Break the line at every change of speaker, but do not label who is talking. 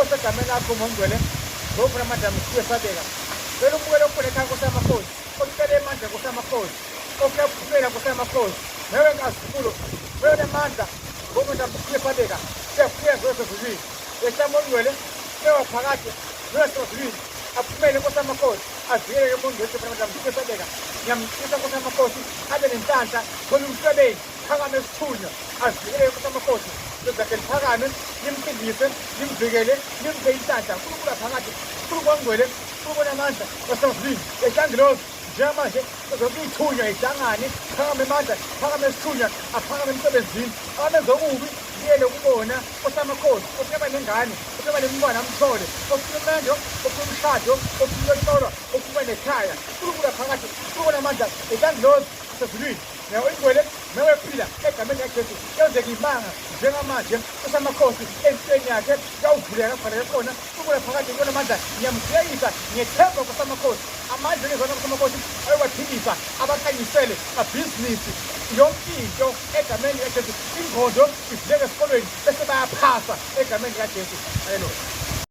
Osegameni lakho uMongcwele ngofuna amandla mkhiwe sabeka vele umbukelo okhona ekhaya kusamakhosi ocela amandla kusamakhosi okuyaphumela kusamakhosi mewe nkazikulu mewe namandla ngomandla mkhiwe sabeka siyafika ngosezulwini ehlama uMongcwele ewaphakade ngosezulwini aphumele kusamakhosi avikele uMongcwele ngofuna amandla mkhiwe sabeka ngiyamcisa kusamakhosi abe nenhlanhla khona umsebenzi phakame esithunywa avikele kusamakhosi zakhe liphakame nimphindise nimvikele nimpe inhlanhla uNkulunkulu aphakade uNkulunkulu wangcwele uNkulunkulu amandla wasezulwini ehlangilozi njengamanje zonke iy'thunywa yihlangane phakame amandla phakame esithunywa aphakame emsebenzini amenze okubi liyele kubona osamakhosi okuba nengane okuba nemntwana amthole ofuna umendo ofuna umshado ofuna ukwehlolwa okuba nekhaya uNkulunkulu aphakade uNkulunkulu amandla ehlangilozi wasezulwini nawe ingcwele mewephila egameni likaJesu yenzeka imanga njengamanje usamakhosi empilweni yakhe kawuvuleka kufanele khona uNkulunkulu aphakade kubona amandla ngiyamgeyisa ngiyethemba kusamakhosi amandla engezona kusamakhosi ayobaphilisa abakanyisele abhizinisi yonke into egameni likaJesu ingqondo ivuleke esikolweni bese bayaphasa egameni likaJesu. Haleluya.